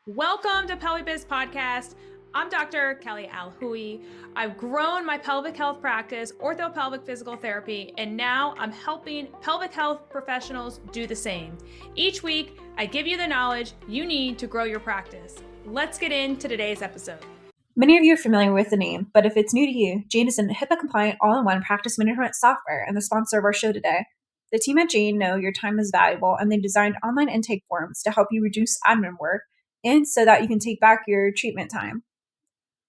Welcome to PelviBiz podcast. I'm Dr. Kelly Alhui. I've grown my pelvic health practice, orthopelvic physical therapy, and now I'm helping pelvic health professionals do the same. Each week, I give you the knowledge you need to grow your practice. Let's get into today's episode. Many of you are familiar with the name, but if it's new to you, Jane is a HIPAA-compliant all-in-one practice management software and the sponsor of our show today. The team at Jane know your time is valuable, and they designed online intake forms to help you reduce admin work and so that you can take back your treatment time.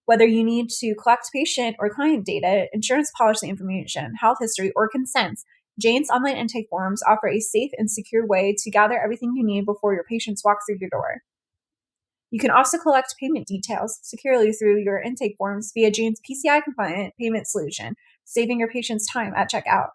Whether you need to collect patient or client data, insurance policy information, health history, or consents, Jane's online intake forms offer a safe and secure way to gather everything you need before your patients walk through your door. You can also collect payment details securely through your intake forms via Jane's PCI-compliant payment solution, saving your patients time at checkout.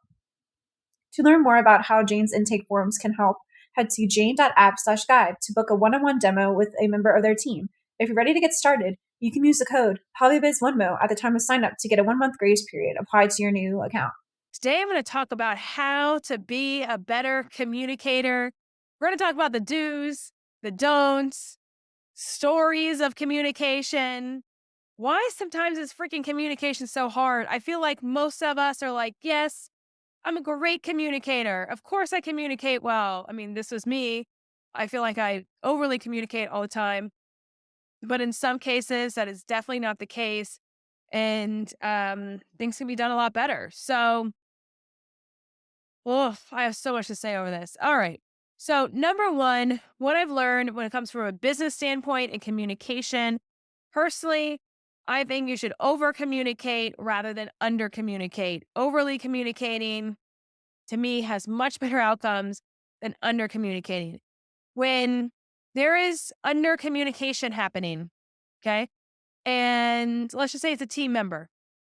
To learn more about how Jane's intake forms can help, head to jane.app/guide to book a one-on-one demo with a member of their team. If you're ready to get started, you can use the code PelviBiz1mo at the time of sign up to get a 1-month grace period applied to your new account. Today, I'm going to talk about how to be a better communicator. We're going to talk about the do's, the don'ts, stories of communication. Why sometimes is freaking communication so hard? I feel like most of us are like, yes, I'm a great communicator. Of course I communicate well. I mean, this was me. I feel like I overly communicate all the time. But in some cases, that is definitely not the case. And things can be done a lot better. So, I have so much to say over this. All right. So, number one, what I've learned when it comes from a business standpoint and communication, personally, I think you should over communicate rather than under communicate. Overly communicating to me has much better outcomes than under communicating. When there is under communication happening, okay, and let's just say it's a team member,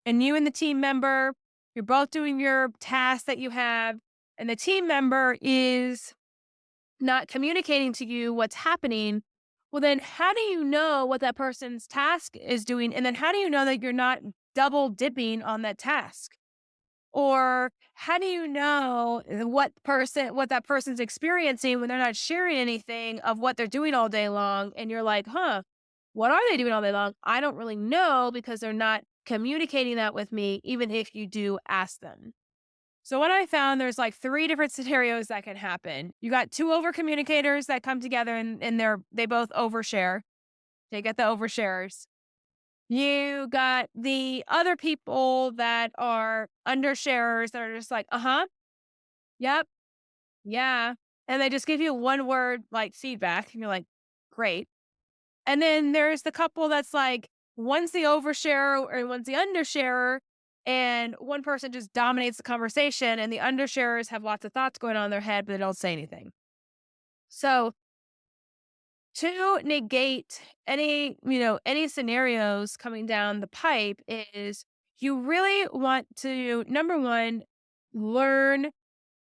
and you and the team member, you're both doing your task that you have, and the team member is not communicating to you what's happening. Well, then how do you know what that person's task is doing? And then how do you know that you're not double dipping on that task? Or how do you know what that person's experiencing when they're not sharing anything of what they're doing all day long? And you're like, what are they doing all day long? I don't really know because they're not communicating that with me, even if you do ask them. So what I found, there's like 3 different scenarios that can happen. You got 2 over communicators that come together and they both overshare. They get the oversharers. You got the other people that are undersharers that are just like, yep, yeah. And they just give you one word like feedback. And you're like, great. And then there's the couple that's like, one's the oversharer and one's the undersharer. And one person just dominates the conversation, and the undersharers have lots of thoughts going on in their head, but they don't say anything. So to negate any scenarios coming down the pipe is you really want to, number one, learn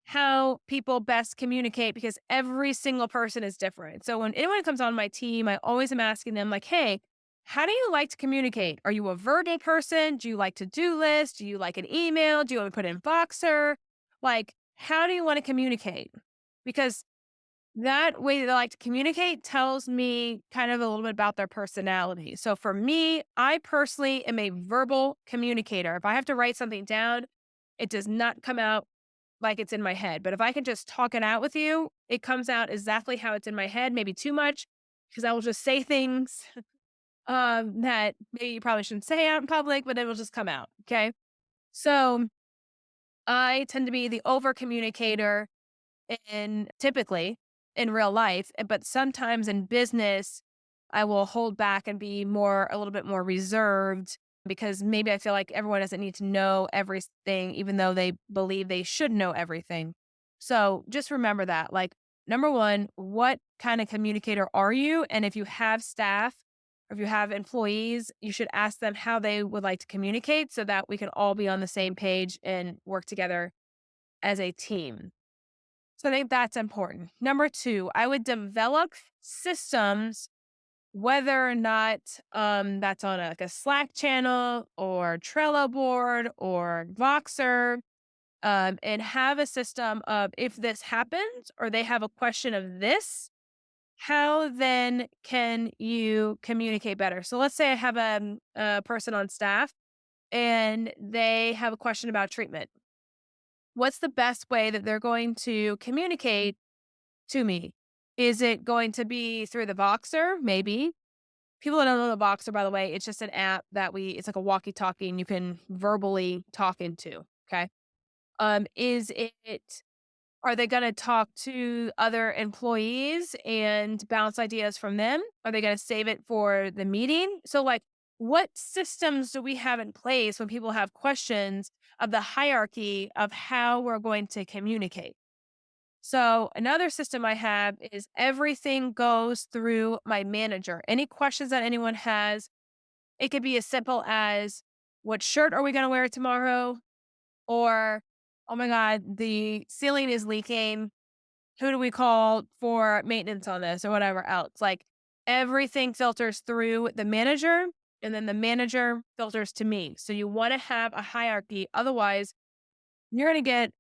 how people best communicate because every single person is different. So when anyone comes on my team, I always am asking them like, hey, how do you like to communicate? Are you a verbal person? Do you like to-do list? Do you like an email? Do you want to put in Voxer? Like, how do you want to communicate? Because that way they like to communicate tells me kind of a little bit about their personality. So for me, I personally am a verbal communicator. If I have to write something down, it does not come out like it's in my head. But if I can just talk it out with you, it comes out exactly how it's in my head, maybe too much, because I will just say things that maybe you probably shouldn't say out in public, but it will just come out. Okay. So I tend to be the over communicator typically in real life, but sometimes in business, I will hold back and be a little bit more reserved because maybe I feel like everyone doesn't need to know everything, even though they believe they should know everything. So just remember that, like, number one, what kind of communicator are you? And if you have staff or if you have employees, you should ask them how they would like to communicate so that we can all be on the same page and work together as a team. So I think that's important. Number 2, I would develop systems, whether or not that's on like a Slack channel or Trello board or Voxer, and have a system of if this happens or they have a question of this, how then can you communicate better? So let's say I have a person on staff and they have a question about treatment. What's the best way that they're going to communicate to me? Is it going to be through the Voxer? Maybe. People that don't know the Voxer, by the way, it's just an app that it's like a walkie talkie and you can verbally talk into. Okay. Is it Are they gonna talk to other employees and bounce ideas from them? Are they gonna save it for the meeting? So, like, what systems do we have in place when people have questions of the hierarchy of how we're going to communicate? So, another system I have is everything goes through my manager. Any questions that anyone has, it could be as simple as, "What shirt are we gonna wear tomorrow?" Or, "Oh my god, the ceiling is leaking. Who do we call for maintenance on this?" or whatever else. Like, everything filters through the manager, and then the manager filters to me. So you wanna have a hierarchy, otherwise, you're gonna get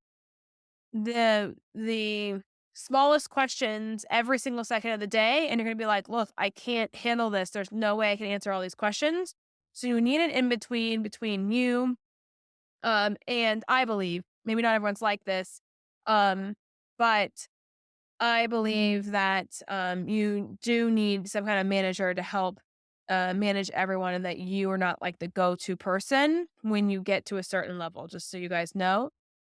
the smallest questions every single second of the day, and you're gonna be like, "Look, I can't handle this. There's no way I can answer all these questions." So you need an in between you, and I believe, maybe not everyone's like this, um, but I believe that, you do need some kind of manager to help, manage everyone, and that you are not like the go-to person when you get to a certain level, just so you guys know.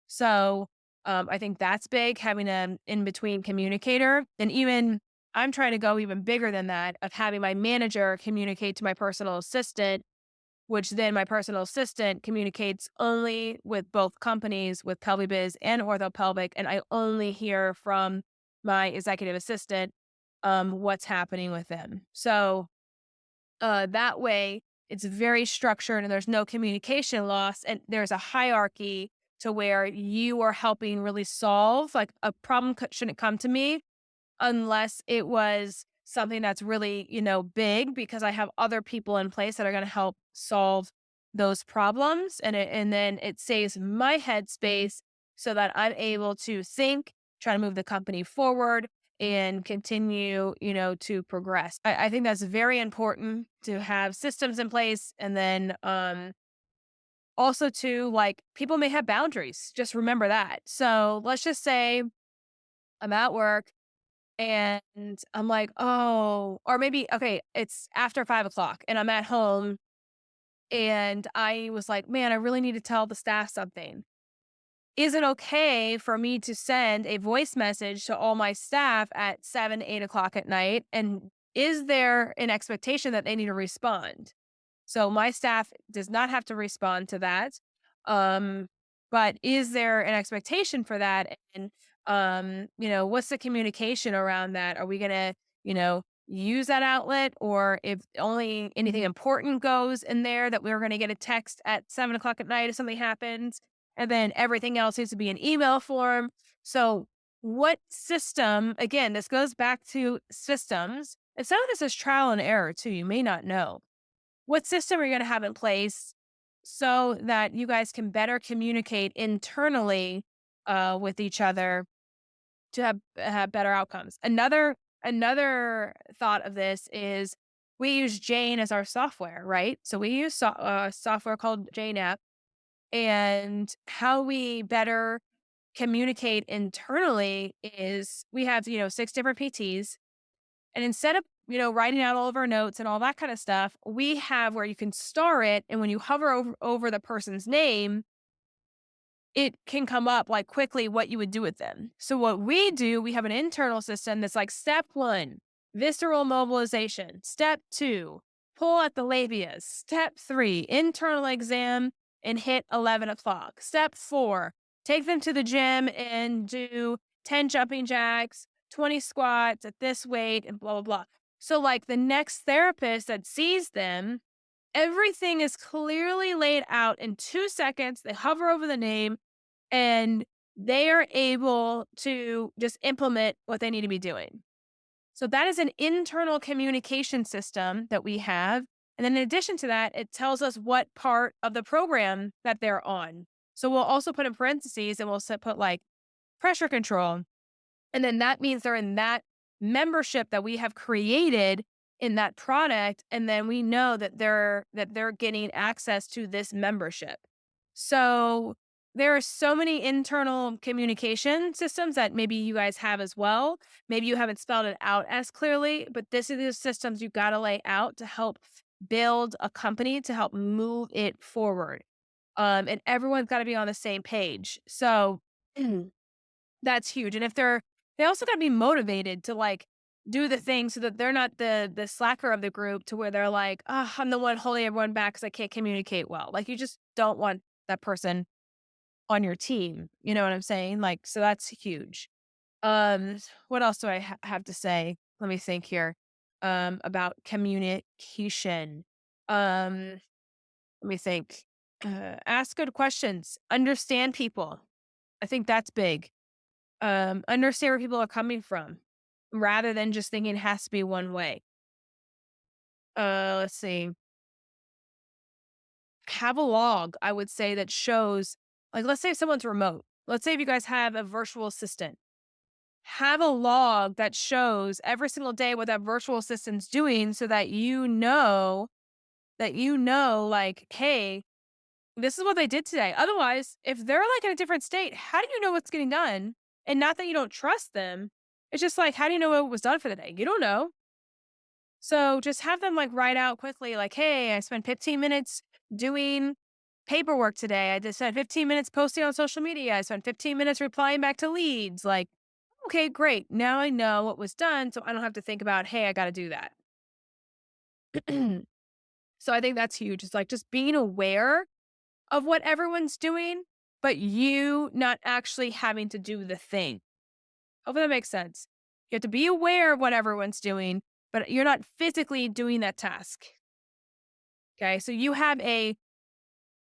So, I think that's big, having an in-between communicator, and even I'm trying to go even bigger than that, of having my manager communicate to my personal assistant, which then my personal assistant communicates only with both companies, with PelviBiz and OrthoPelvic, and I only hear from my executive assistant, what's happening with them. So, that way, it's very structured and there's no communication loss, and there's a hierarchy to where you are helping really solve, like, a problem shouldn't come to me unless it was something that's really, big, because I have other people in place that are gonna help solve those problems, and then it saves my headspace so that I'm able to think, try to move the company forward, and continue, to progress. I think that's very important to have systems in place, and then, also too, like, people may have boundaries, just remember that. So, let's just say I'm at work and I'm like, "Oh," or maybe, okay, it's after 5 o'clock and I'm at home and I was like, "Man, I really need to tell the staff something." Is it okay for me to send a voice message to all my staff at 7, 8 o'clock at night? And is there an expectation that they need to respond? So my staff does not have to respond to that. Um, but is there an expectation for that? And, what's the communication around that? Are we going to, use that outlet? Or if only anything important goes in there, that we're going to get a text at 7 o'clock at night if something happens, and then everything else needs to be in email form. So what system, again, this goes back to systems. And some of this is trial and error too. You may not know what system are you going to have in place so that you guys can better communicate internally, with each other, to have better outcomes. Another thought of this is we use Jane as our software, right? So we use software called Jane app, and how we better communicate internally is we have, 6 different PTs, and instead of, writing out all of our notes and all that kind of stuff, we have where you can star it, and when you hover over the person's name, it can come up, like, quickly what you would do with them. So what we do, we have an internal system that's like, step 1, visceral mobilization. Step 2, pull at the labias. Step 3, internal exam and hit 11 o'clock. Step 4, take them to the gym and do 10 jumping jacks, 20 squats at this weight, and blah, blah, blah. So, like, the next therapist that sees them, everything is clearly laid out in 2 seconds. They hover over the name and they are able to just implement what they need to be doing. So that is an internal communication system that we have. And then in addition to that, it tells us what part of the program that they're on. So we'll also put in parentheses and put like pressure control. And then that means they're in that membership that we have created in that product, and then we know that they're getting access to this membership. So there are so many internal communication systems that maybe you guys have as well. Maybe you haven't spelled it out as clearly, but this is the systems you got to lay out to help build a company, to help move it forward. And everyone's got to be on the same page. So that's huge. And if they also got to be motivated to like do the thing so that they're not the slacker of the group to where they're like, oh, I'm the one holding everyone back because I can't communicate well. Like you just don't want that person on your team. You know what I'm saying? Like, so that's huge. What else do I have to say? Let me think here. About communication. Um, Let me think. Ask good questions. Understand people. I think that's big. Understand where people are coming from rather than just thinking it has to be one way. Let's see. Have a log, I would say, that shows, like, let's say if someone's remote. Let's say if you guys have a virtual assistant. Have a log that shows every single day what that virtual assistant's doing so that like, hey, this is what they did today. Otherwise, if they're like in a different state, how do you know what's getting done? And not that you don't trust them. It's just like, how do you know what was done for the day? You don't know. So just have them like write out quickly, like, hey, I spent 15 minutes doing paperwork today. I just spent 15 minutes posting on social media. I spent 15 minutes replying back to leads. Like, okay, great. Now I know what was done. So I don't have to think about, hey, I got to do that. So I think that's huge. It's like just being aware of what everyone's doing, but you not actually having to do the thing. Hope that makes sense. You have to be aware of what everyone's doing, but you're not physically doing that task. Okay. So you have a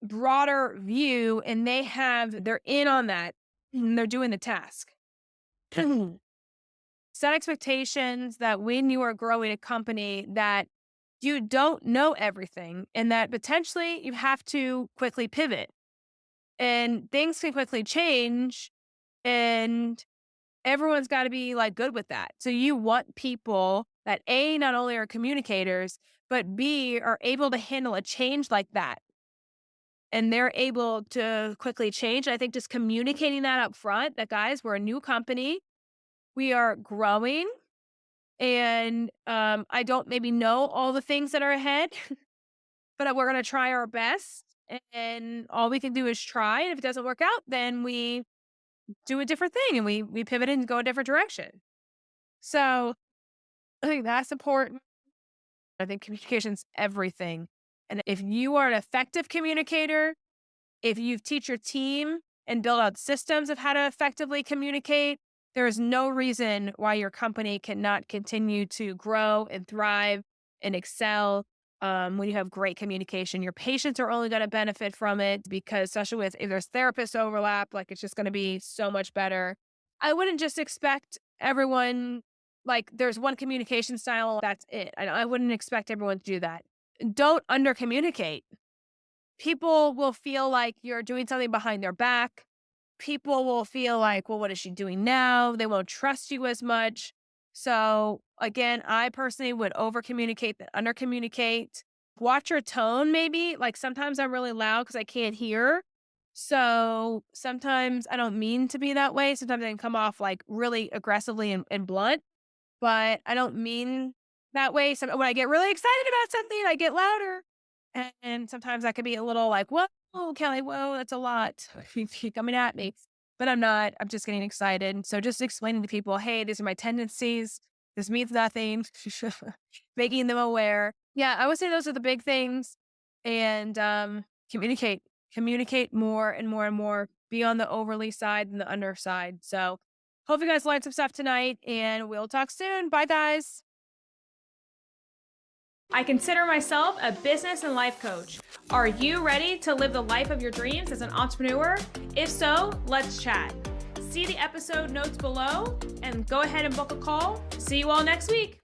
broader view and they're in on that and they're doing the task. Set expectations that when you are growing a company that you don't know everything and that potentially you have to quickly pivot and things can quickly change and everyone's got to be like good with that. So you want people that A, not only are communicators, but B, are able to handle a change like that. And they're able to quickly change. I think just communicating that up front that guys, we're a new company. We are growing and I don't maybe know all the things that are ahead, but we're going to try our best. And all we can do is try. And if it doesn't work out, then we do a different thing and we pivot and go a different direction. So I think that's important. I think communication's everything. And if you are an effective communicator, if you teach your team and build out systems of how to effectively communicate, there is no reason why your company cannot continue to grow and thrive and excel when you have great communication. Your patients are only going to benefit from it because, especially with if there's therapist overlap, like it's just going to be so much better. I wouldn't just expect everyone, like there's one communication style, that's it. I wouldn't expect everyone to do that. Don't under communicate. People will feel like you're doing something behind their back. People will feel like, well, what is she doing now? They won't trust you as much. So again, I personally would over communicate than under communicate. Watch your tone, maybe. Like sometimes I'm really loud because I can't hear. So sometimes I don't mean to be that way. Sometimes I can come off like really aggressively and blunt, but I don't mean that way. So when I get really excited about something, I get louder. And sometimes I could be a little like, whoa, Kelly, whoa, that's a lot. You're coming at me. But I'm not. I'm just getting excited. So just explaining to people, hey, these are my tendencies. This means nothing. Making them aware. Yeah, I would say those are the big things. And communicate. Communicate more and more and more. Be on the overly side and the underside. So hope you guys learned some stuff tonight. And we'll talk soon. Bye, guys. I consider myself a business and life coach. Are you ready to live the life of your dreams as an entrepreneur? If so, let's chat. See the episode notes below and go ahead and book a call. See you all next week.